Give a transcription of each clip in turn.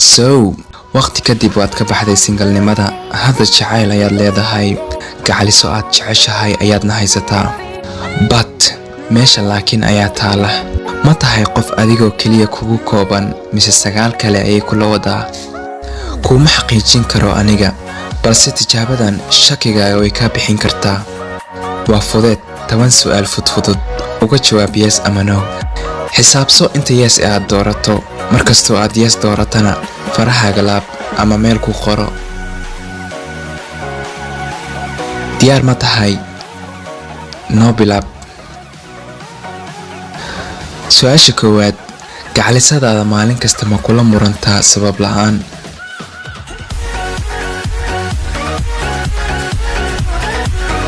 So waqti kadib waad ka baxday singalnimada, hadda jacayl ayaad leedahay, gacaliso aad jeceshahay ayaadna haysataa. But meesha laakiin ayaa taala, ma tahay qof adigoo keliya kugu kooban mise sagaal kale ayay kula wadaa? Kuma xaqiijin karo aniga, balse tijaabadan shakigaaga way ka bixin kartaa. Waa fudeed 10 su'aal fudfudud, uga jawaab yes ama no. Xisaabso inta yes aad doorato, markastoo aad yes dooratana farahaaga laab ama meel ku qoro. Diyaar ma tahay? No bilaab. Su'aasha koowaad, gacalisadaada maalin kasta ma kula murantaa sabab la'aan?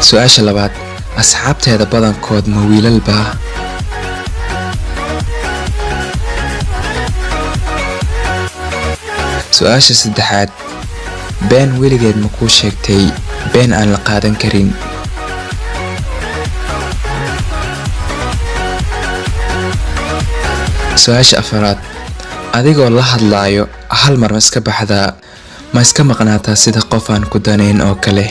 Su'aasha labaad, asxaabteeda badankood ma wiilal baa? Su'aasha saddexaad, been weligeed ma kuu sheegtay been aan la qaadan karin? Su'aasha afaraad, adigoo la hadlaayo hal mar ma iska baxdaa, ma iska maqnaataa sida qof aan ku danayn oo kale?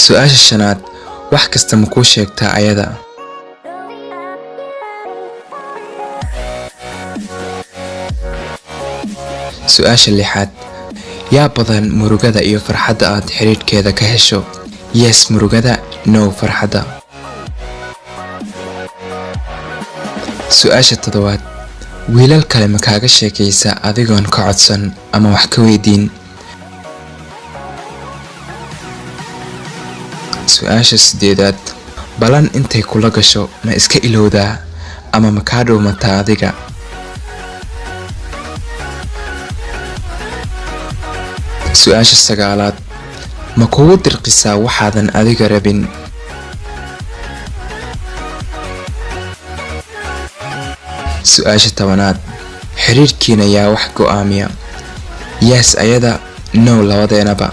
Su'aasha shanaad, wax kasta ma kuu sheegtaa ayada? Su'aasha lixaad, yaa badan murugada iyo farxadda aad xiriirkeeda ka hesho? Yes murugada, no farxadda. Su'aasha toddobaad, wiilal kale ma kaaga sheekaysa adigoon ka codsan ama wax ka weydiin? Su'aasha siddeedaad, balan intay kula gasho ma iska ilowdaa ama ma kaa dhuumataa adiga? Su'aasha sagaalaad, ma kugu dirqisaa waxaadan adiga rabin? Su'aasha tobanaad, xiriirkiina yaa wax go'aamiya? Yes ayada, no labadeenaba.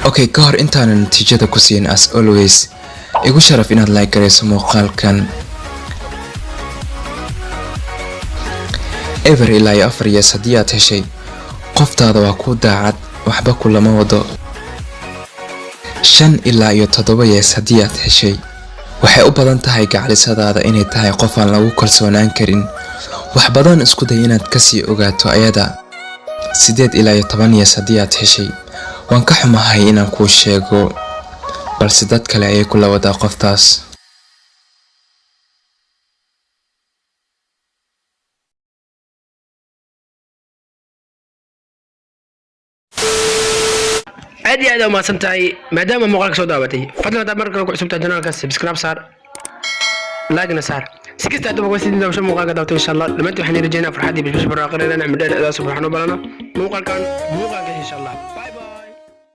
Okay, ka hor intaanan natiijada ku siin, as always igu sharaf inaad like garayso muuqaalkan. Ever ilaa 4 yes haddii aad heshay, qoftaada waa ku daacad, waxba kulama wado. 5 ilaa 7 yes haddii aad heshay, waxay u badan tahay gacalisadaada inay tahay qof aan lagu kalsoonaan karin. wax badan isku day inaad ka sii ogaato ayada. 8 ilaa 10 yes haddii aad heshay, waan ka xumahay inaan kuu sheego, balse dad kale ayay kula wadaa qoftaas. عادي هذا ما سنتهي ما دام موقعك سو داوتي فضلا دا marka ku cusubta channelka subscribe saar like na saar si kasta aad ugu sidii dawsha muuqaalka daawto insha Allah dhamaantii waxaan rajaynaa farxadii bisbis baraqareena nacmada adaa subhanahu wa ta'ala muuqaalkan insha Allah